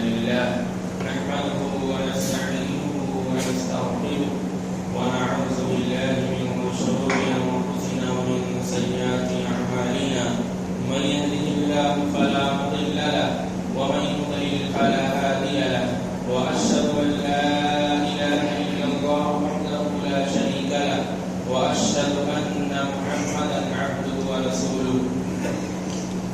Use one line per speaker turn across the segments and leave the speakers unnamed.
لله نحمده ونستعينه ونستغفره ونعوذ بالله من شرور أنفسنا ومن سيئات أعمالنا من يهده الله فلا مضل له ومن يضلل فلا هادي له وأشهد أن لا إله إلا الله وحده لا شريك له وأشهد أن محمدا عبده ورسوله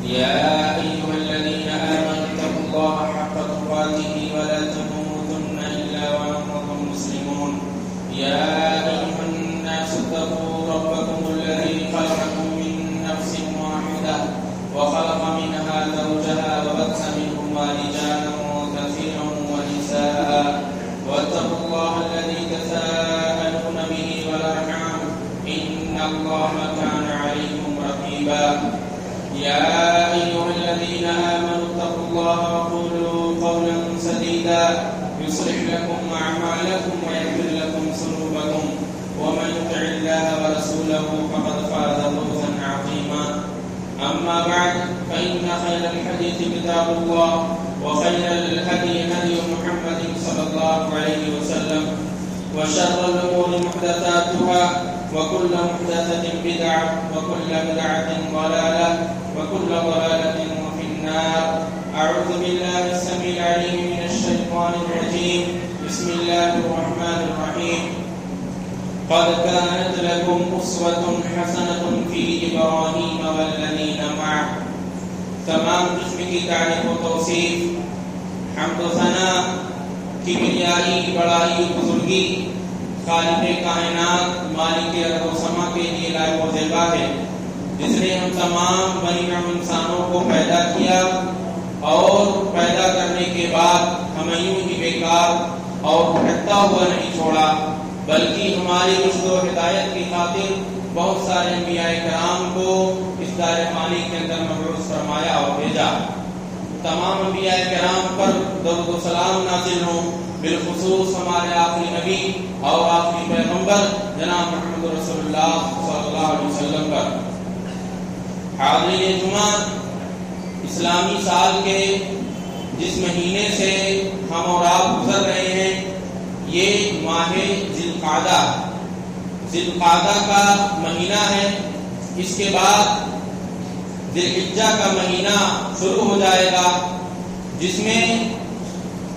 يا أيها الذين آمنوا اتقوا الله حق تقاته ولا تموتن إلا وأنتم مسلمون يا أيها الناس اتقوا ربكم الذي خلقكم من نفس واحدة وخلق منها زوجها وبث منهما رجالا كثيرا ونساء واتقوا الله الذي تساءلون به والأرحام إن الله كان عليكم رقيبا يا أيها الذين آمنوا اتقوا الله وقولوا قولا سديدا يصلح لكم أعمالكم ويغفر لكم ذنوبكم ومن يطع الله ورسوله فقد فاز فوزا عظيما أما بعد فإن خير الحديث كتاب الله وخير الهدي هدي محمد صلى الله عليه وسلم وشر الأمور محدثاتها وكل محدثة بدعة وكل بدعة ضلالة وكل ضلالة في النار أعوذ بالله السميع العليم من الشيطان الرجيم بسم الله الرحمن الرحيم قد كانت لكم أسوة حسنة في إبراهيم والذين معه تمام قسم کی تعریف و توصیف حمد و ثنا کبریائی بڑائی بزرگی خالق کائنات مالک ارض و سما کے لیے لائق و زیبا ہے جس نے ہم تمام بنی نوع انسانوں کو پیدا کیا اور پیدا کرنے کے بعد ہمیں یوں ہی بیکار اور بھٹکتا ہوا نہیں چھوڑا بلکہ ہماری رشد و ہدایت کی خاطر بہت سارے انبیاء کرام کو اس دار فانی کے اندر مبعوث فرمایا اور بھیجا تمام انبیاء کرام پر درود و سلام نازل ہوں بالخصوص ہمارے آخری نبی اور آخری پیغمبر جناب محمد رسول اللہ صلی اللہ علیہ وسلم پر حاضرین جمعہ اسلامی سال کے جس مہینے سے ہم اور آپ گزر رہے ہیں یہ ماہ ذی القعدہ کا مہینہ ہے اس کے بعد ذی الحجہ کا مہینہ شروع ہو جائے گا جس میں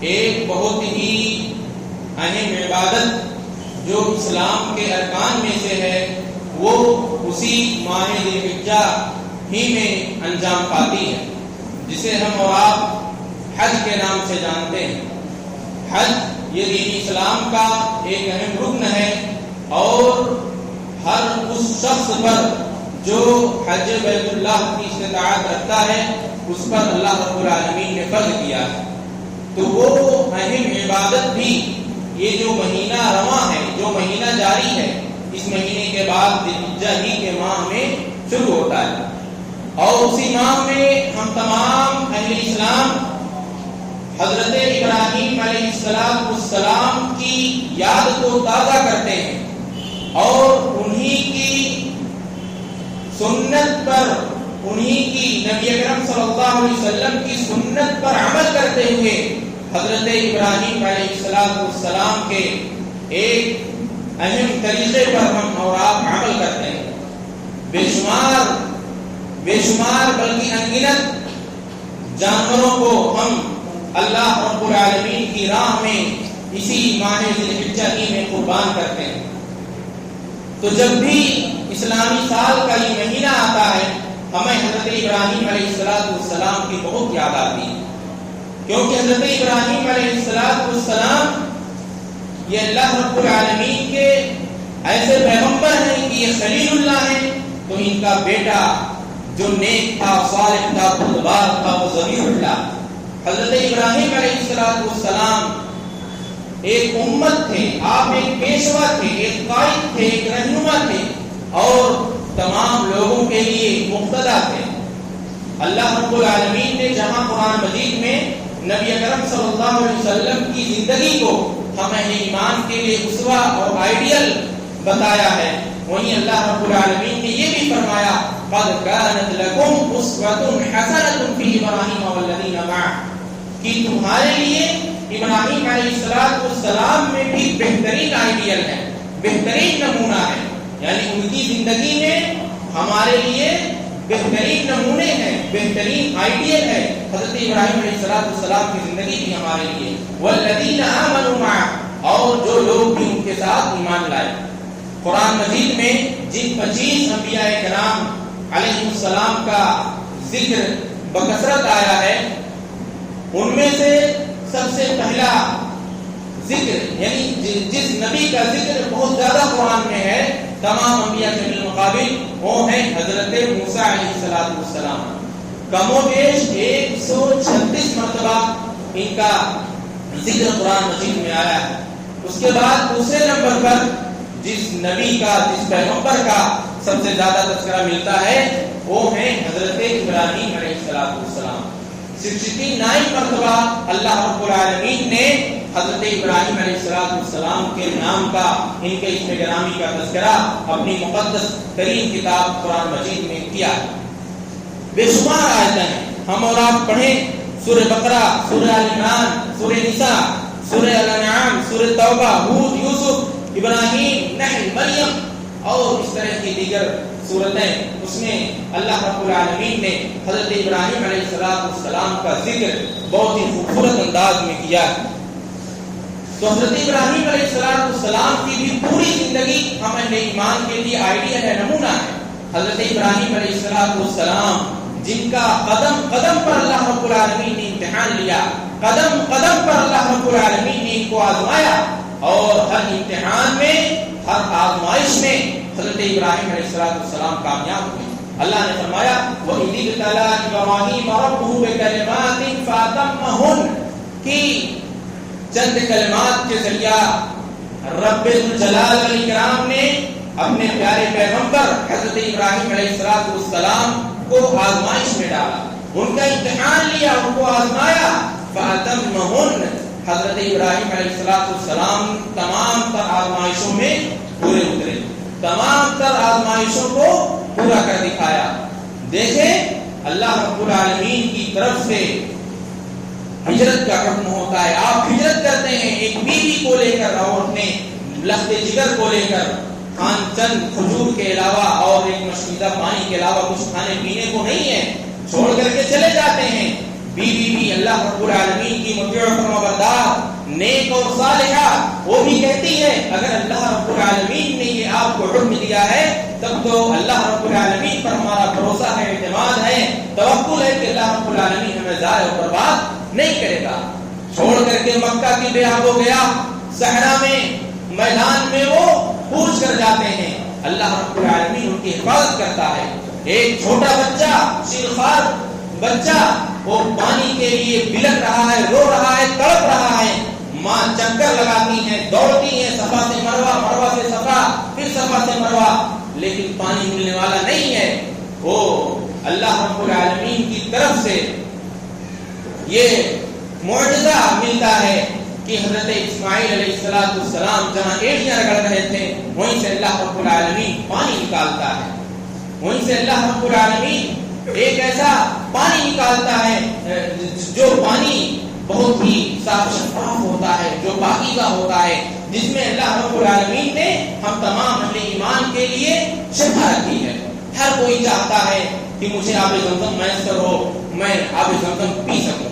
ایک بہت ہی اہم عبادت جو اسلام کے ارکان میں سے ہے وہ اسی ماہ ذی الحجہ ہی میں انجام پاتی ہے جسے ہم اور آپ حج کے نام سے جانتے ہیں حج یہ دین اسلام کا ایک اہم رکن ہے اور ہر اس شخص پر جو حج بیت اللہ کی استطاعت رکھتا ہے اس پر اللہ رب العالمین نے فرض کیا ہے تو وہ اہم عبادت بھی یہ جو مہینہ رواں ہے جو مہینہ جاری ہے اس مہینے کے بعد ذی الحجہ ہی کے ماہ میں شروع ہوتا ہے اور اسی ماہ میں ہم تمام اہل اسلام حضرت ابراہیم علیہ السلام کی یاد کو تازہ کرتے ہیں اور انہی کی سنت پر انہی کی نبی اکرم صلی اللہ علیہ وسلم کی سنت پر عمل کرتے ہوئے حضرت ابراہیم علیہ السلام کے ایک اہم طریقے پر ہم اور آپ عمل کرتے ہیں بے شمار بلکہ انگنت جانوروں کو ہم اللہ رب العالمین کی راہ میں اسی ماہ ذی الحجہ میں قربان کرتے ہیں تو جب بھی اسلامی سال کا یہ مہینہ آتا ہے ہمیں حضرت ابراہیم علیہ السلام کی بہت یاد آتی ہے کیونکہ حضرت ابراہیم علیہ السلام یہ اللہ رب العالمین کے ایسے پیغمبر ہیں کہ یہ خلیل اللہ ہیں تو ان کا بیٹا جو نیک تھا صالح تھا بردبار تھا وہ ذبیح اللہ حضرت ابراہیم علیہ السلام ایک امت تھے آپ ایک پیشوا تھے ایک قائد تھے ایک رہنما تھے اور تمام لوگوں کے لیے مقتدی تھے اللہ رب العالمین نے جہاں قرآن مجید میں نبی اکرم صلی اللہ علیہ وسلم کی زندگی کو ہم اہل ایمان کے لیے اسوہ اور آئیڈیل بتایا ہے وہیں اللہ رب العالمین نے یہ بھی فرمایا قد كانت لكم أسوة حسنة في إبراهيم والذين معه کہ تمہارے لیے ابراہیم علیہ السلام میں بھی بہترین آئیڈیل ہے، بہترین نمونہ ہے، یعنی ان کی زندگی میں ہمارے لیے بہترین نمونے ہیں، بہترین آئیڈیل ہے حضرت ابراہیم علیہ السلام کی زندگی بھی ہمارے لیے۔ والذین آمنوا معه، اور جو لوگ بھی ان کے ساتھ ایمان لائے۔ قرآن مجید میں جن 25 انبیاء کرام علیہ السلام کا ذکر بکثرت آیا ہے، ان میں سے سب سے پہلا ذکر، یعنی جس نبی کا ذکر بہت زیادہ قرآن میں ہے تمام انبیاء کے بالمقابل، وہ ہیں حضرت موسیٰ علیہ السلام۔ کم و بیش 136 مرتبہ ان کا ذکر قرآن مجید میں آیا ہے۔ اس کے بعد دوسرے نمبر پر جس نبی کا، جس پیغمبر کا سب سے زیادہ تذکرہ ملتا ہے وہ ہیں حضرت ابراہیم علیہ السلام۔ 69 مرتبہ اللہ رب العالمین نے حضرت ابراہیم علیہ السلام کے نام کا، ان کے اسم گرامی کا تذکرہ اپنی مقدس ترین کتاب قرآن مجید میں کیا ہے۔ بے شمار آیتیں ہیں، ہم اور آپ پڑھیں سورہ بقرہ، سورہ آل عمران، سورہ نساء، سورہ الانعام، سورہ توبہ، ہود، یوسف، ابراہیم، نحل، مریم اور اس طرح کی دیگر صورتیں، اس میں اللہ رب العالمین نے حضرت ابراہیم علیہ السلام کا ذکر بہت ہی خوبصورت انداز میں کیا ہے۔ تو حضرت ابراہیم علیہ السلام کی بھی پوری زندگی ہمیں ایمان کے لیے آئیڈیل ہے، نمونہ ہے۔ حضرت ابراہیم علیہ السلام جن کا قدم قدم پر اللہ رب العالمین نے امتحان لیا، قدم قدم پر اللہ رب العالمین نے ان کو آزمایا، اور ہر امتحان میں، ہر آزمائش میں حضرت ابراہیم علیہ السلام کامیاب ہوئے۔ اللہ نے فرمایا وَإِذِ ابْتَلَىٰ إِبْرَاهِيمَ رَبُّهُ بِكَلِمَاتٍ فَأَتَمَّهُنَّ، کہ چند کلمات کے ذریعہ رب الجلال والاکرام نے اپنے پیارے پیغمبر حضرت ابراہیم علیہ السلام کو آزمائش میں ڈالا، ان کا امتحان لیا، ان کو آزمایا۔ فَأَتَمَّهُنَّ، حضرت ابراہیم علیہ السلام تمام تر آزمائشوں میں پورے اترے، تمام تر آزمائشوں کو پورا کر دکھایا۔ دیکھیں اللہ رب العالمین کی طرف سے ہجرت کا حکم ہوتا ہے، آپ ہجرت کرتے ہیں ایک بیوی کو لے کر اور اپنے لخت جگر کو لے کر، چند کھجور کے علاوہ اور ایک مشکیدہ پانی کے علاوہ کچھ کھانے پینے کو نہیں ہے، چھوڑ کر کے چلے جاتے ہیں۔ بیوی بھی اللہ رب العالمین کی مطیع و فرمانبردار، نیک اور صالحہ، وہ بھی کہتی ہے اگر اللہ رب العالمین نے یہ آپ کو حکم دیا ہے تب تو اللہ رب العالمین پر ہمارا بھروسہ ہے، اعتماد ہے، توکل ہے کہ اللہ رب العالمین ہمیں ضائع و برباد نہیں کرے گا۔ چھوڑ کر کے مکہ کی بے آب و گیا صحرا میں، میدان میں وہ پوچھ کر جاتے ہیں، اللہ رب العالمین ان کی حفاظت کرتا ہے۔ ایک چھوٹا بچہ، شیرخوار بچہ، وہ پانی کے لیے بلک رہا ہے، رو رہا ہے، تڑپ رہا ہے، ماں چکر لگاتی ہیں، دوڑتی ہیں، صفا سے مروہ، مروہ سے صفا، پھر صفا سے مروہ، لیکن پانی ملنے والا نہیں ہے۔ وہ اللہ رب العالمین کی طرف سے یہ معجزہ ملتا ہے کہ حضرت اسماعیل علیہ السلام جہاں ایڑیاں رگڑ رہے تھے وہیں سے اللہ رب العالمین پانی نکالتا ہے، وہیں سے اللہ رب العالمین ایک ایسا پانی نکالتا ہے جو پانی بہت ہی صاف شفاف ہوتا ہے، جو پاکیزہ ہوتا ہے، جس میں اللہ رب العالمین نے ہم تمام اہل ایمان کے لیے شفا رکھی ہے۔ ہر کوئی چاہتا ہے کہ مجھے آب زمزم میسر ہو، میں آب زمزم پی سکوں۔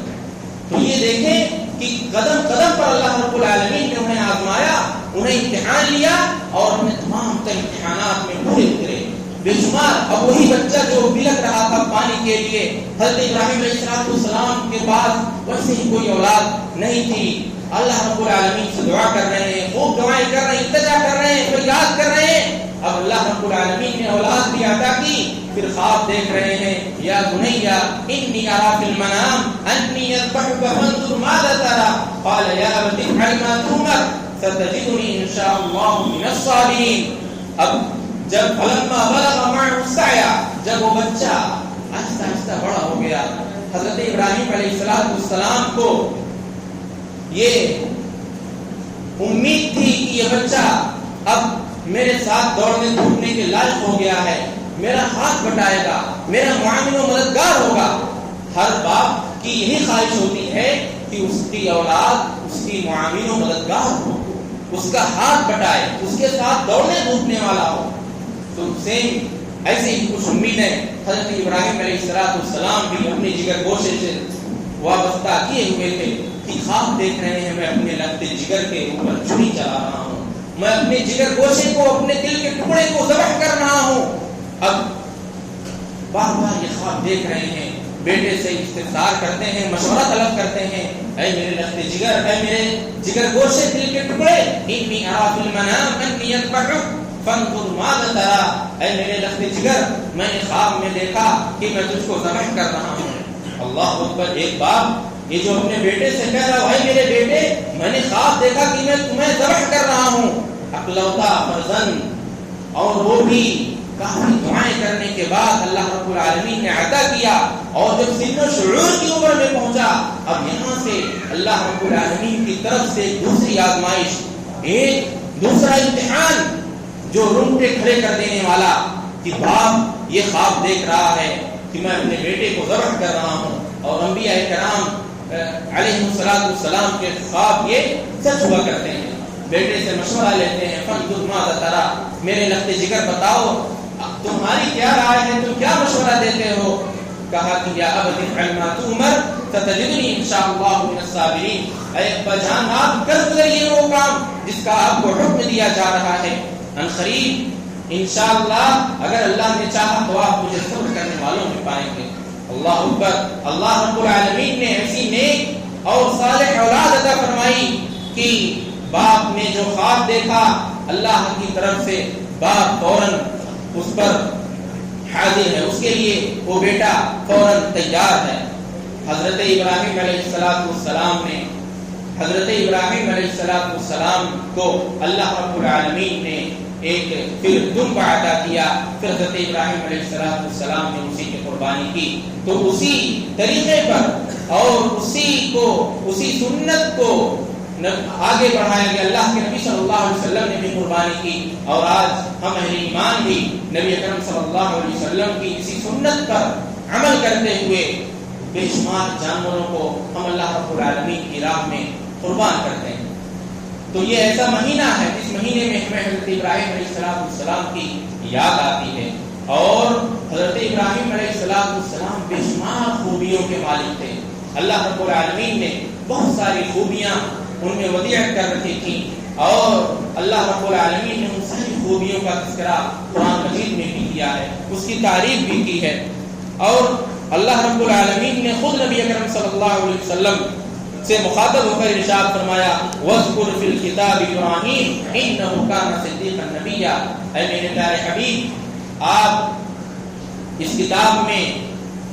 تو یہ دیکھیں کہ قدم قدم پر اللہ رب العالمین نے انہیں آزمایا، انہیں امتحان لیا، اور انہیں تمام تر امتحانات میں پورے اترے بے شمار۔ اب وہی بچہ جو بلک رہا تھا پانی کے لیے، حضرت ابراہیم علیہ السلام کے پاس ویسے ہی کوئی اولاد نہیں تھی، اللہ رب العالمین سے دعا کر رہے ہیں، خوب دعائیں کر رہے ہیں، التجا کر رہے ہیں، فریاد کر رہے ہیں۔ اب اللہ رب العالمین نے اولاد بھی عطا کی، پھر خواب دیکھ رہے ہیں، یا بنیا انی ارا فی المنام انی اذبحک فانظر ماذا ترى قال یا ابت افعل ما تؤمر ستجدنی ان شاء اللہ من الصابرین۔ اب جب فلما بلغ معه السعی، جب وہ بچہ آہستہ آہستہ بڑا ہو گیا، حضرت ابراہیم علیہ السلام کو یہ امید تھی کہ یہ بچہ اب میرے ساتھ دوڑنے دھوپنے کے لائق ہو گیا ہے، میرا ہاتھ بٹائے گا، میرا معاون و مددگار ہوگا۔ ہر باپ کی یہی خواہش ہوتی ہے کہ اس کی اولاد اس کی معاون و مددگار ہو، اس کا ہاتھ بٹائے، اس کے ساتھ دوڑنے دھوپنے والا ہو۔ تو سیم ایسے ہی کچھ امیدیں حضرت ابراہیم علیہ السلام بھی اپنے جگر گوشے سے وابستہ کیے ہوئے تھے کہ خواب دیکھ رہے ہیں، میں اپنے لگتے جگر کے اوپر چھری چلا رہا ہوں، میں اپنے جگر گوشے کو، اپنے دل کے ٹکڑے کو ذبح کر رہا ہوں۔ اب بار بار یہ خواب دیکھ رہے ہیں، بیٹے سے استفسار کرتے ہیں، مشورہ طلب کرتے ہیں، اے میرے لگتے جگر، اے میرے جگر گوشے، دل کے ٹکڑے، انی ارا فی المنام انی اذبحک فانظر ماذا تری، اے میرے لگتے جگر، میں نے خواب میں دیکھا کہ میں تجھ کو ذبح کر رہا ہوں۔ اللہ اکبر! ایک باپ یہ جو اپنے بیٹے سے کہہ رہا، بھائی میرے بیٹے، میں نے خواب دیکھا کہ میں تمہیں ذبح کر رہا ہوں، اکلوتا فرزند، اور وہ بھی کافی دعائیں کرنے کے بعد اللہ رب العالمین نے عطا کیا، اور جب سن و شعور کی عمر میں پہنچا، اب یہاں سے اللہ رب العالمین کی طرف سے دوسری آزمائش، ایک دوسرا امتحان جو رونگٹے کھڑے کر دینے والا، کہ باپ یہ خواب دیکھ رہا ہے کہ میں اپنے بیٹے کو ذبح کر رہا ہوں، اور انبیاء کرام علیہ السلام کے خواب یہ سچ ہوا کرتے ہیں۔ بیٹے سے مشورہ لیتے ہیں، فانظر ماذا تری، میرے لگتے جگر بتاؤ تمہاری کیا رائے ہے، تم کیا مشورہ دیتے ہو؟ کہا کہ یا ابت افعل ما تؤمر ستجدنی ان شاء اللہ من الصابرین، اے ابا جان آپ کر گزریے وہ کام جس کا آپ کو حکم دیا جا رہا ہے، ان قریب انشاءاللہ اگر اللہ نے چاہا تو آپ مجھے صبر کرنے والوں میں پائیں گے۔ اللہ اکبر! اللہ رب العالمین نے ایسی نیک اور صالح اولاد عطا فرمائی کہ باپ نے جو خواب دیکھا اللہ کی طرف سے، باپ فوراً اس پر حاضر ہے، اس کے لیے وہ بیٹا فوراً تیار ہے۔ حضرت ابراہیم علیہ السلام نے حضرت ابراہیم علیہ السلام کو اللہ رب العالمین نے ایک پھر دم کا عطا کیا، پھر حضرت ابراہیم علیہ السلام نے اسی کی قربانی کی۔ تو اسی طریقے پر اور اسی سنت کو آگے بڑھایا گیا۔ اللہ کے نبی صلی اللہ علیہ وسلم نے بھی قربانی کی، اور آج ہم اہل ایمان بھی نبی اکرم صلی اللہ علیہ وسلم کی اسی سنت پر عمل کرتے ہوئے بے شمار جانوروں کو ہم اللہ رب العالمین کی راہ میں قربان کرتے ہیں۔ تو یہ ایسا مہینہ ہے جس مہینے میں ہمیں حضرت ابراہیم علیہ السلام کی یاد آتی ہے، اور حضرت ابراہیم علیہ السلام بے شمار خوبیوں کے مالک تھے۔ اللہ رب العالمین نے بہت ساری خوبیاں ان میں ودیعت کر رکھی تھی، اور اللہ رب العالمین نے ان ساری خوبیوں کا تذکرہ قرآن مجید میں بھی کیا ہے، اس کی تعریف بھی کی ہے۔ اور اللہ رب العالمین نے خود نبی اکرم صلی اللہ علیہ وسلم سے مخاطب ہو کر ارشاد فرمایا، وَاذْكُرْ فِي الْكِتَابِ إِبْرَاهِيمَ إِنَّهُ كَانَ صِدِّيقًا نَبِيًّا، اے میرے پیارے حبیب، آپ اس کتاب میں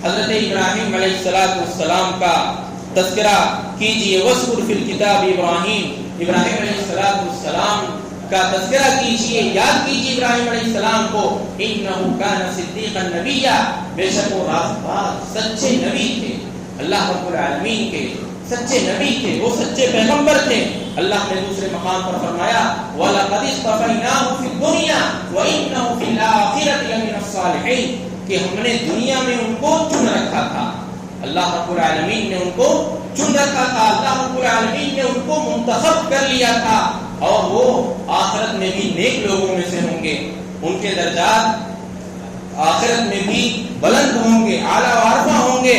حضرت ابراہیم علیہ السلام کا تذکرہ کیجئے۔ وَاذْكُرْ فِي الْكِتَابِ إِبْرَاهِيمَ، ابراہیم علیہ السلام کا تذکرہ کیجئے، یاد کیجئے ابراہیم علیہ السلام کو، إِنَّهُ كَانَ صِدِّيقًا نَبِيًّا، بے شک وہ راست باز سچے نبی تھے، اللہ رب العالمین کے سچے نبی تھے، وہ سچے پیغمبر تھے۔ اللہ نے دوسرے مقام پر فرمایا، وَلَقَدِ اصْطَفَيْنَاهُ فِي الدُّنْيَا وَإِنَّهُ فِي الْآخِرَةِ لَمِنَ الصَّالِحِينَ، کہ ہم نے دنیا میں ان کو چن رکھا تھا، اللہ رب العالمین نے ان کو چن رکھا تھا، اللہ رب العالمین نے ان کو منتخب کر لیا تھا، اور وہ آخرت میں بھی نیک لوگوں میں سے ہوں گے، ان کے درجات آخرت میں بھی بلند ہوں گے، اعلیٰ وارفع ہوں گے۔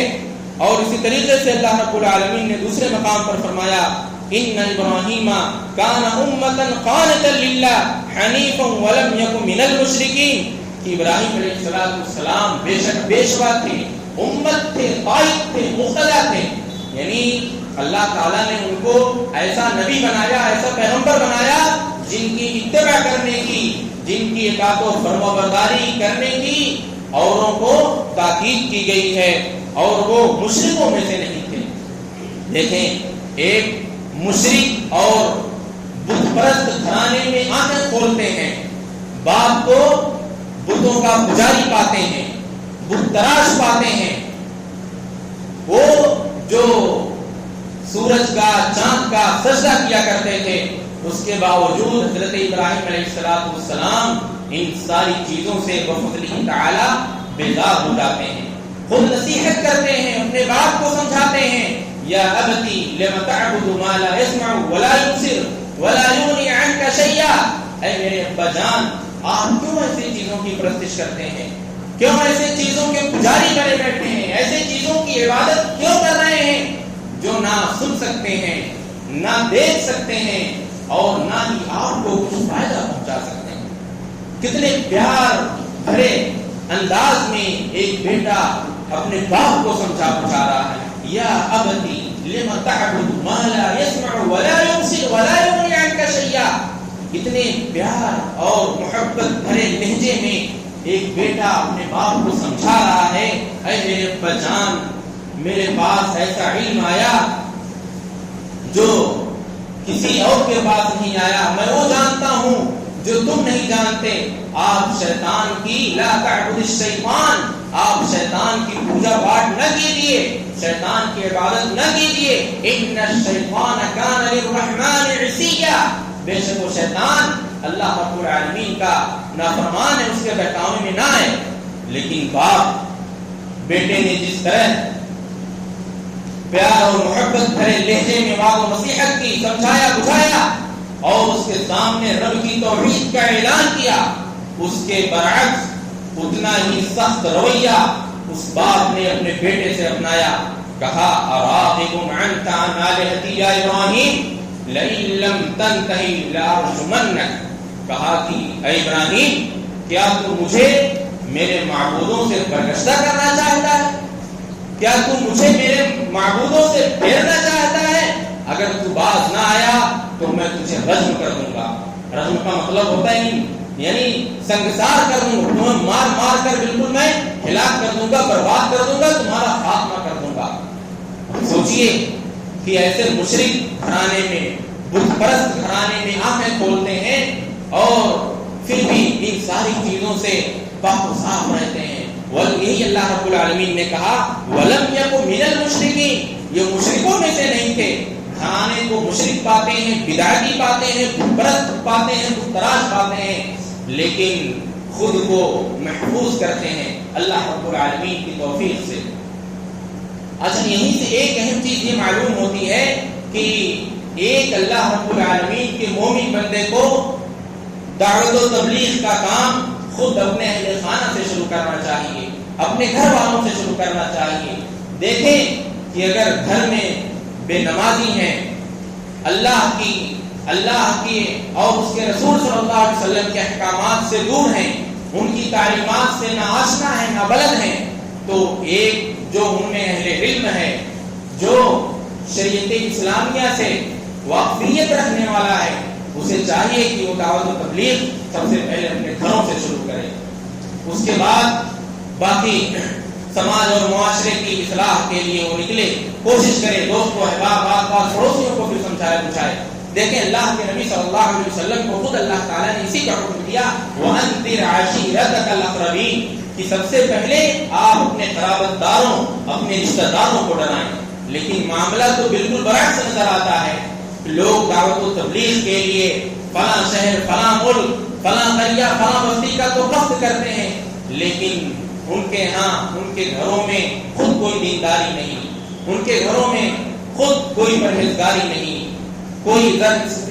اور اسی طریقے سے اللہ رب العالمین نے دوسرے مقام پر فرمایا، ان ابراہیم کان امۃ قانتا للہ حنیفا ولم یک من المشرکین، کہ ابراہیم علیہ السلام بے شک پیشوا تھے، امت تھے، قائد تھے، مقتدی تھے، یعنی اللہ تعالیٰ نے ان کو ایسا نبی بنایا، ایسا پیغمبر بنایا جن کی اتباع کرنے کی، جن کی اطاعت و فرمانبرداری کرنے کی اوروں کو تاکید کی گئی ہے، اور وہ مشرکوں میں سے نہیں تھے۔ دیکھیں، ایک مشرک اور بت پرست گھرانے میں آنکھیں کھولتے ہیں، باپ کو بتوں کا پجاری پاتے ہیں، بت تراش پاتے ہیں، وہ جو سورج کا چاند کا سجدہ کیا کرتے تھے، اس کے باوجود حضرت ابراہیم علیہ السلام ان ساری چیزوں سے بفضلہ تعالی بیزار ہو جاتے ہیں، خود نصیحت کرتے ہیں، اپنے باپ کو سمجھاتے ہیں، یا ابتی لم تعبد ما لا يسمع ولا يبصر ولا يغني عنك شيئا، اے میرے ابا جان آپ کیوں ایسی چیزوں کی پرستش کرتے ہیں، کیوں ایسے چیزوں کے پجاری بنے بیٹھے ہیں، ایسے چیزوں کی عبادت کیوں کر رہے ہیں جو نہ سن سکتے ہیں، نہ دیکھ سکتے ہیں اور نہ ہی آپ کو کچھ فائدہ پہنچا سکتے ہیں۔ کتنے پیار بھرے انداز میں ایک بیٹا اپنے باپ کو سمجھا بجھا رہا ہے، یا ابتی لم تعبد ما لا يسمع ولا يبصر ولا يغني عنك شيئا۔ اتنے پیار اور محبت بھرے لہجے میں ایک بیٹا اپنے باپ کو سمجھا رہا ہے، اے میرے ابا جان میرے پاس ایسا علم آیا جو کسی اور کے پاس نہیں آیا، میں وہ جانتا ہوں جو تم نہیں جانتے۔ آپ شیطان کی لا تعبد الشیطان، آپ شیطان کی پوجا پاٹ نہ کیجیے، شیطان کی عبادت نہ کیجیے، ان الشیطان کان للرحمن عصیا، بے شک وہ شیطان اللہ رب العالمین کا نافرمان ہے، اس کے بہکاوے میں نہ آئے۔ لیکن باپ بیٹے نے جس طرح پیار اور محبت بھرے لہجے میں واضح و نصیحت کی، سمجھایا بجھایا اور اس کے سامنے رب کی توحید کا اعلان کیا، اس کے برعکس اتنا ہی سخت رویہ اس باپ نے اپنے بیٹے سے اپنایا۔ کہا اراغب عنک عن آلہتی یا ابراہیم لئن لم تنتہی لارجمنک، کہا کہ اے ابراہیم کیا تو مجھے میرے معبودوں سے برگشتہ کرنا چاہتا ہے، کیا تو مجھے میرے معبودوں سے پھیرنا چاہتا ہے؟ اگر تو باز نہ آیا تو میں تجھے رجم کر دوں گا۔ رجم کا مطلب ہوتا ہے یعنی سنگسار کر دوں گا، تمہیں مار مار کر بالکل میں ہلاک کر دوں گا، برباد کر دوں گا، تمہارا خاتمہ کر دوں گا۔ سوچئے کہ ایسے مشرک گھرانے میں، بت پرست گھرانے میں آنکھیں کھولتے ہیں اور پھر بھی ان ساری چیزوں سے پاک و صاف رہتے ہیں۔ یہی اللہ رب العالمین نے کہا وَلَمْ يَكُ مِنَ الْمُشْرِكِينَ، یہ مشرکوں میں سے نہیں تھے۔ گھرانے کو مشرک پاتے ہیں، بدعتی پاتے ہیں، بت پرست پاتے ہیں، بت تراش پاتے ہیں، لیکن خود کو محفوظ کرتے ہیں اللہ رب العالمین کی توفیق سے۔ اچھا یہیں سے ایک اہم چیز یہ معلوم ہوتی ہے کہ ایک اللہ رب العالمین کے مومن بندے کو دعوت و تبلیغ کا کام خود اپنے اہل خانہ سے شروع کرنا چاہیے، اپنے گھر والوں سے شروع کرنا چاہیے۔ دیکھیں کہ اگر گھر میں بے نمازی ہیں، اللہ کی اور اس کے رسول صلی اللہ علیہ وسلم کے احکامات سے دور ہیں، ان کی تعلیمات سے نہ آشنا ہے، نہ بلد ہیں، تو ایک جو ان میں اہل علم ہے، جو شریعت اسلامیہ سے واقفیت رکھنے والا ہے، اسے چاہیے کہ وہ دعوت و تبلیغ سب سے پہلے اپنے گھروں سے شروع کرے، اس کے بعد باقی سماج اور معاشرے کی اصلاح کے لیے وہ نکلے، کوشش کرے، دوستوں احباب آس پاس پڑوسیوں کو بھی سمجھائے بجھائے۔ دیکھیں اللہ کے نبی صلی اللہ علیہ وسلم کو خود اللہ تعالیٰ نے اسی کا حکم دیا وَأَنذِرْ عَشِيرَتَكَ الْأَقْرَبِينَ، کہ سب سے پہلے آپ اپنے قرابت داروں، اپنے رشتہ داروں کو ڈرائیں۔ لیکن معاملہ تو بالکل برعکس نظر آتا ہے، لوگ دعوت و تبلیغ کے لیے فلاں شہر، فلاں ملک، فلاں قریہ، فلاں بستی کا تو قصد کرتے ہیں، لیکن ان کے ہاں ان کے گھروں میں خود کوئی دینداری نہیں، ان کے گھروں میں خود کوئی پرہیزگاری نہیں، کوئی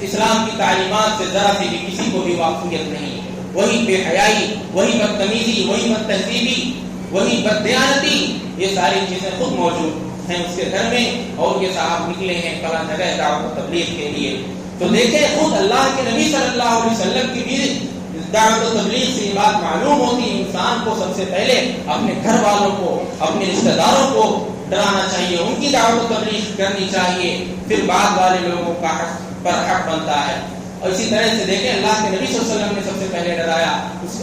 اسلام کی تعلیمات سے ذرا سی بھی کسی کو بھی واقفیت نہیں، وہی بے حیائی، وہی بدتمیزی، وہی بد تہذیبی، وہی بددیانتی، یہ ساری چیزیں خود موجود ہیں اس کے گھر میں، اور یہ صاحب نکلے ہیں فلاں جگہ دعوت و تبلیغ کے لیے۔ تو دیکھیں خود اللہ کے نبی صلی اللہ علیہ وسلم کی بھی دعوت و تبلیغ سے یہ بات معلوم ہوتی ہے، انسان کو سب سے پہلے اپنے گھر والوں کو، اپنے رشتہ داروں کو ڈرانا چاہیے، ان کی دعوت و تبلیغ کرنی چاہیے، پھر بعد والے لوگوں کا حق پر حق بنتا ہے۔ اور اسی طرح سے دیکھیں اللہ کے نبی صلی اللہ علیہ وسلم نے سب سے پہلے ڈرایا،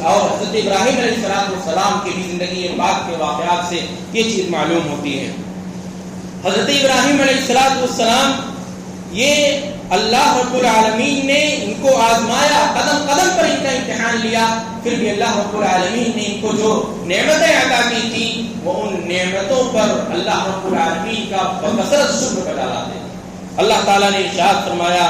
اور حضرت ابراہیم علیہ السلام کی بھی زندگی پاک کے واقعات سے یہ چیز معلوم ہوتی ہے۔ حضرت ابراہیم علیہ السلام یہ اللہ رب العالمین نے ان کو آزمایا، قدم قدم پر ان کا امتحان لیا، پھر بھی اللہ رب العالمین نے ان کو جو نعمتیں عطا کی تھی وہ ان نعمتوں پر اللہ رب العالمین کا بکثرت شکر ادا کرتے ہیں۔ اللہ تعالیٰ نے ارشاد فرمایا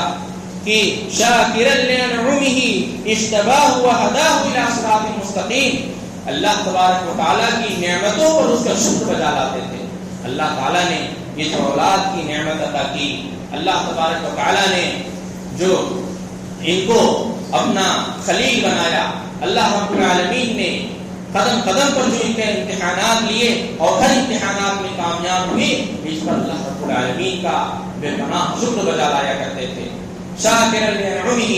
کہ شاکرا لنعمه اجتباہ وہداہ الی صراط مستقیم، اللہ تبارک و تعالیٰ کی نعمتوں پر اس کا شکر بجا لاتے تھے۔ اللہ تعالیٰ نے یہ جو اولاد کی نعمت عطا کی، اللہ تبارک و تعالیٰ نے جو ان کو اپنا خلیل بنایا، اللہ رب العالمین نے قدم قدم پر جو ان کے امتحانات لیے اور ہر امتحانات میں کامیاب ہوئے، اس پر اللہ رب العالمین کا بے پناہ شکر بجا لایا کرتے تھے۔ شاکرا لنعمہ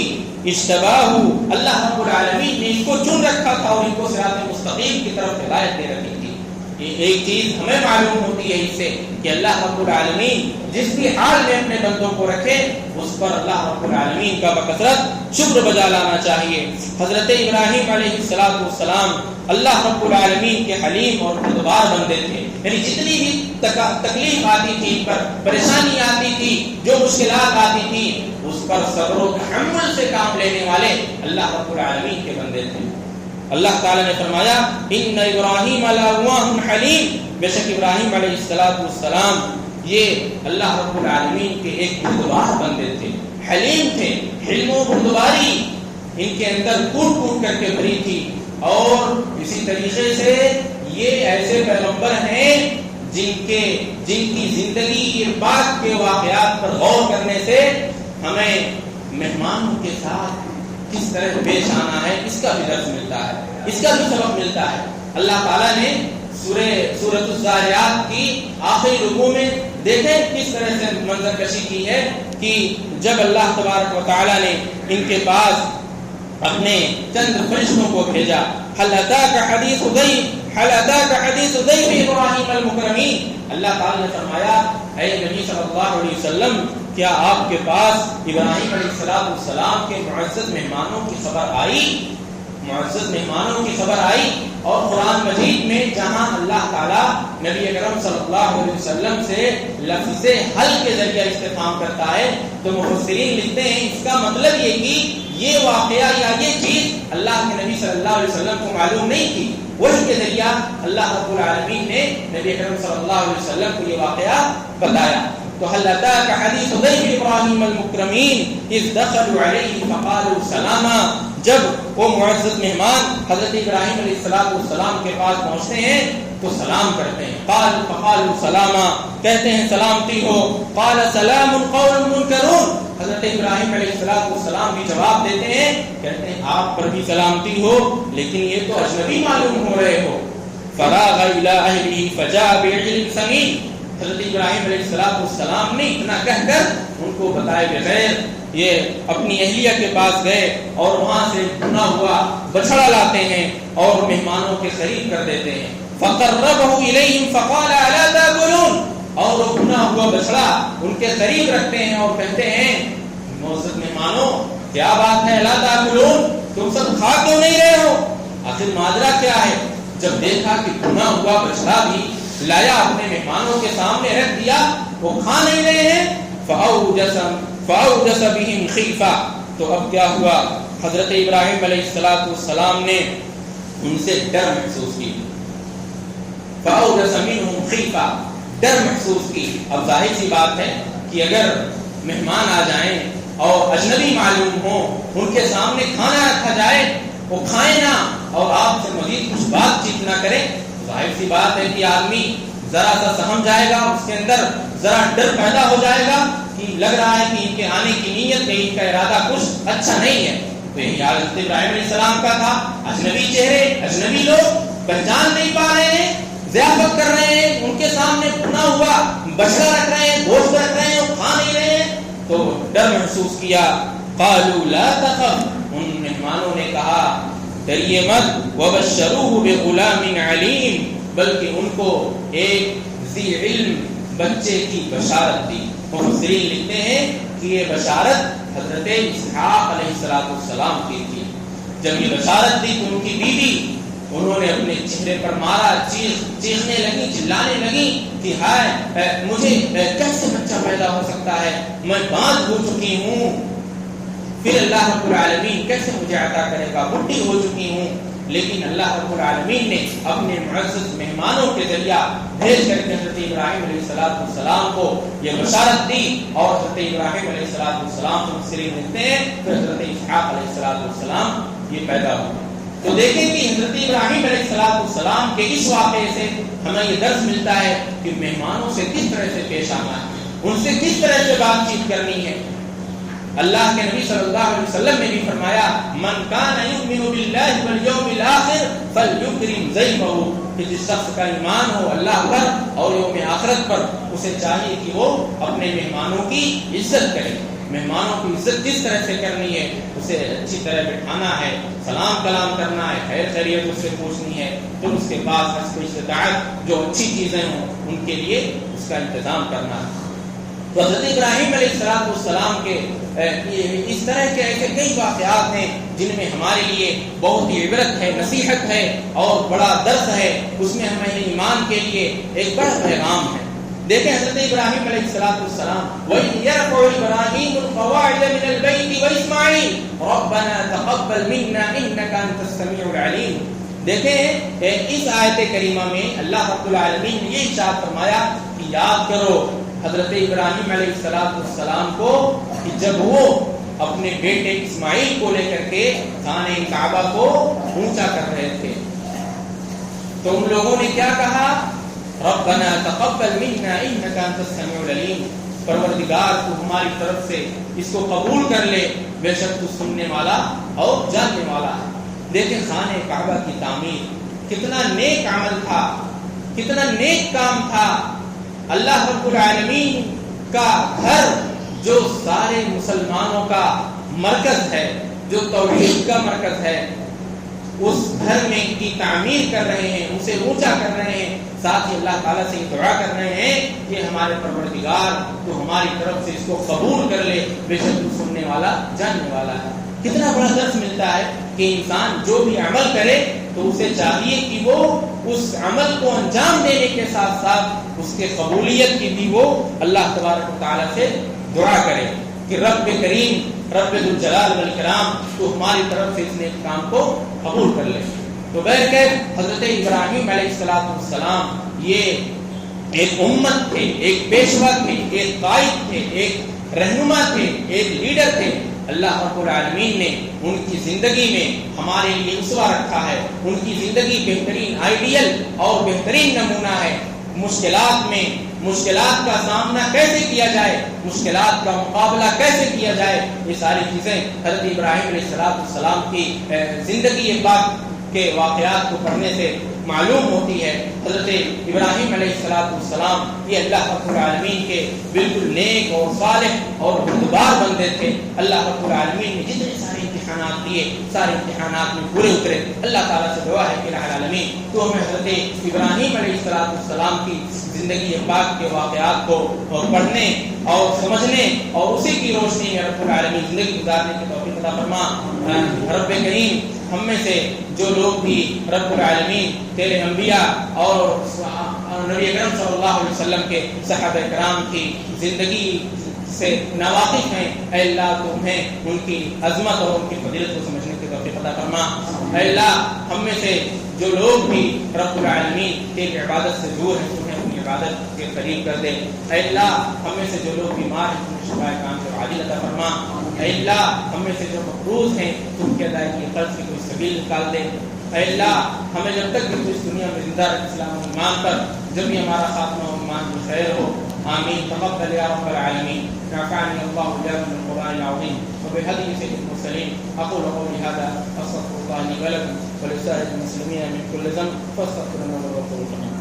اجتباہ، اللہ رب العالمین نے ان کو چن رکھا تھا اور ان کو صراط مستقیم کی طرف ہدایت دے رکھی تھی۔ ایک چیز ہمیں معلوم ہوتی ہے اس سے کہ اللہ رب العالمین جس بھی حال میں اپنے بندوں کو رکھے، اس پر اللہ رب العالمین کا بکثرت شکر بجا لانا چاہیے۔ حضرت ابراہیم علیہ السلام اللہ رب العالمین کے حلیم اور بردبار بندے تھے، یعنی جتنی بھی تکلیف آتی تھی، ان پر پریشانی آتی تھی، جو مشکلات آتی تھی، اس پر صبر و تحمل سے کام لینے والے اللہ رب العالمین کے بندے تھے۔ اللہ تعالیٰ نے فرمایا ان ابراہیم لأواه حلیم، بے شک ابراہیم علیہ السلام یہ اللہ رب العالمین کے ایک بردبار بندے تھے، حلیم تھے۔ حلم و بردباری ان کے اندر کوٹ کوٹ کر کے بھری تھی، اور اسی طریقے سے یہ ایسے پیغمبر ہیں جن کی زندگی پاک کے واقعات پر غور کرنے سے ہمیں مہمانوں کے ساتھ کس طرح پیش آنا ہے اس کا بھی درس ملتا ہے، اس کا بھی سبق ملتا ہے۔ اللہ تعالیٰ نے سورۃ الزاریات کی آخری رکوع میں دیکھیں کس طرح سے منظر کشی کی ہے کہ جب اللہ تبارک و تعالیٰ نے ان کے پاس اپنے چند فرشتوں کو بھیجا، هل اتاك حدیث ضیف ابراہیم المکرمین، اللہ تعالیٰ نے فرمایا اے نبی صلی اللہ علیہ وسلم، کیا آپ کے پاس ابراہیم علیہ السلام کے معزز مہمانوں کی خبر آئی؟ معزز مہمانوں کی خبر آئی۔ اور قرآن مجید میں جہاں اللہ تعالیٰ نبی اکرم صلی اللہ علیہ وسلم سے لفظ حل کے ذریعے استفہام کرتا ہے تو مفسرین لکھتے ہیں اس کا مطلب یہ کہ یہ واقعہ یا یہ چیز اللہ کے نبی صلی اللہ علیہ وسلم کو معلوم نہیں تھی، وحی کے ذریعہ اللہ رب العالمین نے نبی اکرم صلی اللہ علیہ وسلم کو یہ واقعہ بتایا۔ تو هل اتاك حدیث ضیف ابراہیم المکرمین اذ دخلوا علیہ فقالوا سلاما، جب وہ معزز مہمان حضرت ابراہیم علیہ السلام کے پاس پہنچتے ہیں تو سلام کرتے ہیں، فقالوا سلاما، کہتے ہیں سلامتی ہو، قال سلام قول منکرون، حضرت ابراہیم علیہ السلام بھی جواب دیتے ہیں، کہتے ہیں آپ پر بھی سلامتی ہو، لیکن یہ تو اجنبی معلوم ہو رہے ہو۔ فراغ الی اہلہ فجاء بعجل سمین، حضرت ابراہیم علیہ السلام نے اتنا کہہ کر ان کو بتائے بغیر یہ اپنی اہلیہ کے پاس گئے اور وہاں سے بھنا ہوا بچھڑا لاتے ہیں اور مہمانوں کے قریب کر دیتے ہیں۔ فقربہ الیہم فقال الا تاکلون، اور وہ بھنا ہوا بچھڑا ان کے قریب رکھتے ہیں اور کہتے ہیں معزز مہمانوں کیا بات ہے، الا تاکلون، تم سب کھا کیوں نہیں رہے ہو؟ آخر ماجرا کیا ہے؟ جب دیکھا کہ بھنا ہوا بچھڑا بھی لایا اپنے مہمانوں کے سامنے رکھ دیا، وہ کھا نہیں رہے ہیں، فأوجس بهم خیفہ، تو اب کیا ہوا، حضرت ابراہیم علیہ السلام نے ان سے ڈر محسوس کی، فأوجس منهم خیفہ، ڈر محسوس کی۔ اب ظاہر سی بات ہے کہ اگر مہمان آ جائیں اور اجنبی معلوم ہو، ان کے سامنے کھانا رکھا جائے، وہ کھائیں نہ اور آپ سے مزید کچھ بات چیت نہ کریں، ظاہر سی بات ہے کہ آدمی ذرا سا سہم جائے گا، اس کے اندر ذرا ڈر پیدا ہو جائے گا کہ لگ رہا ہے کہ ان کے آنے کی نیت میں ان کا ارادہ کچھ اچھا نہیں ہے۔ تو یہی حضرت ابراہیم علیہ السلام کا تھا، اجنبی چہرے، اجنبی لوگ پہچان نہیں پا رہے ہیں، ضیافت کر رہے ہیں، ان کے سامنے بھنا ہوا بچڑا رکھ رہے ہیں، گوشت رکھ رہے ہیں، وہ کھا نہیں رہے ہیں، تو ڈر محسوس کیا۔ قالوا لا تخف، ان مہمانوں نے کہا ڈریے مت، وبشروہ بغلام علیم، بلکہ ان کو ایک ذی علم بچے کی بشارت دی۔ مفسرین لکھتے ہیں کہ یہ بشارت حضرت اسحاق علیہ السلام کی تھی۔ جب یہ بشارت دی تو ان کی بیوی انہوں نے اپنے چہرے پر مارا، چیخنے لگی، چلانے لگی کہ ہائے مجھے کیسے بچہ پیدا ہو سکتا ہے، میں باندھ ہو چکی ہوں، پھر اللہ رب العالمین کیسے مجھے عطا کرے گا، بڈھی ہو چکی ہوں۔ لیکن اللہ رب العالمین نے اپنے معزز مہمانوں کے ذریعہ بھیج کر کے حضرت ابراہیم علیہ السلام کو یہ بشارت دی، اور حضرت ابراہیم علیہ السلام کو مفسرین لکھتے ہیں پھر حضرت اسحاق علیہ السلام یہ پیدا ہوئے۔ تو دیکھیں کہ حضرت ابراہیم علیہ السلام کے اس واقعے سے ہمیں یہ درس ملتا ہے کہ مہمانوں سے کس طرح سے پیش آنا ہے، ان سے کس طرح سے بات چیت کرنی ہے۔ اللہ کے نبی صلی اللہ علیہ وسلم نے بھی فرمایا من کان یؤمن باللہ والیوم الآخر فلیکرم ضیفہ، کہ جس شخص کا ایمان ہو اللہ پر اور یوم آخرت پر، اسے چاہیے کہ وہ اپنے مہمانوں کی عزت کرے۔ مہمانوں کی عزت کس طرح سے کرنی ہے، اسے اچھی طرح بٹھانا ہے، سلام کلام کرنا ہے، خیر خیریت اس سے پوچھنی ہے، پھر اس کے بعد اس کو استطاعت جو اچھی چیزیں ہوں ان کے لیے اس کا انتظام کرنا ہے۔ تو حضرت ابراہیم علیہ السلام کے اس طرح کے ایسے کئی واقعات ہیں جن میں ہمارے لیے بہت ہی عبرت ہے، نصیحت ہے اور بڑا درس ہے، اس میں ہمیں ایمان کے لیے ایک بڑا پیغام ہے۔ دیکھیں حضرت ابراہیم علیہ السلام وَإِذْ يَرْفَعُ إِبْرَاهِيمُ الْقَوَاعِدَ مِنَ الْبَيْتِ وَإِسْمَاعِيلُ رَبَّنَا تَقَبَّلْ مِنَّا إِنَّكَ أَنْتَ السَّمِيعُ الْعَلِيمُ۔ دیکھیں اس آیت کریمہ میں اللہ رب العالمین نے یہ ارشاد فرمایا کہ یاد کرو حضرت ابراہیم علیہ السلام کو کہ جب وہ اپنے بیٹے اسماعیل کو لے کر کے خانہ کعبہ کو اونچا کر رہے تھے، تو ان لوگوں نے کیا کہا؟ ربنا تقبل منا انك انت السميع العليم، پروردگار تو ہماری طرف سے اس کو قبول کر لے، بے شک تو سننے والا اور جاننے والا ہے۔ دیکھیں خانہ کعبہ کی تعمیر کتنا نیک عمل تھا، کتنا نیک کام تھا۔ اللہ رب العالمین کا گھر جو سارے مسلمانوں کا مرکز ہے، جو توحید کا مرکز ہے، اس گھر میں کی تعمیر کر رہے ہیں، اسے اونچا کر رہے ہیں، ساتھ ہی اللہ تعالیٰ سے دعا کر رہے ہیں کہ ہمارے پروردگار تو ہماری طرف سے اس کو قبول کر لے، بے شک تو سننے والا جاننے والا ہے۔ کتنا بڑا درس ملتا ہے کہ انسان جو بھی عمل کرے تو اسے چاہیے کہ وہ اس عمل کو انجام دینے کے ساتھ ساتھ اس کے قبولیت کی بھی وہ اللہ تبارک و تعالیٰ سے دعا کرے کہ رب کریم، رب ذوالجلال والاکرام تو ہماری طرف سے اس نیک کام کو قبول کر لے۔ تو بہرکیف حضرت ابراہیم علیہ السلام یہ ایک امت تھے، ایک پیشوا تھے، ایک قائد تھے، ایک رہنما تھے، ایک لیڈر تھے۔ اللہ رب العالمین نے ان کی زندگی میں ہمارے لیے اسوہ رکھا ہے، ان کی زندگی بہترین آئیڈیل اور بہترین نمونہ ہے۔ مشکلات میں مشکلات کا سامنا کیسے کیا جائے، مشکلات کا مقابلہ کیسے کیا جائے، یہ ساری چیزیں حضرت ابراہیم علیہ السلام کی زندگی پاک کے واقعات کو پڑھنے سے معلوم ہوتی ہے۔ حضرت ابراہیم علیہ السلام یہ اللہ رب العالمین کے بالکل نیک اور صالح اور بردبار بندے تھے۔ اللہ رب العالمین نے جتنے سارے امتحانات دیے، سارے امتحانات میں پورے اترے۔ اللہ تعالیٰ سے دعا ہے کہ الہ العالمین تو ہمیں حضرت ابراہیم علیہ السلام کی زندگی پاک کے واقعات کو پڑھنے اور سمجھنے اور اسی کی روشنی میں رب العالمین زندگی گزارنے کی توفیق عطا فرما۔ رب کریم ہم میں سے جو لوگ بھی رب العالمین تیرے انبیاء اور نبی اکرم صلی اللہ علیہ وسلم کے صحابہ کرام کی زندگی سے ناواقف ہیں، اے اللہ تو انہیں ان کی عظمت اور ان کی فضیلت کو سمجھنے کی توفیق عطا فرما۔ اے اللہ ہم میں سے جو لوگ بھی رب العالمین تیری عبادت سے دور ہیں انہیں اپنی عبادت کے قریب کر دے۔ اے اللہ ہم میں سے جو لوگ بیمار ہیں انہیں شفا کامل عاجل عطا فرما۔ اے اللہ ہم میں سے جو مقروض ہیں ان کے ادائیگی قرض کی کوئی سبیل نکال دے۔ اے اللہ ہمیں جب تک بھی اس دنیا میں زندہ رکھ اسلام و ایمان پر، جب بھی ہمارا خاتمہ و ایمان کی خیر ہو۔ آمین تقبل یا رب العالمین۔ نفعني الله وإياكم بالقرآن العظيم وبهدي سيد المرسلين. أقول قولي هذا أستغفر الله لي ولكم ولسائر المسلمين من كل ذنب فاستغفروه إنه هو الغفور الرحيم.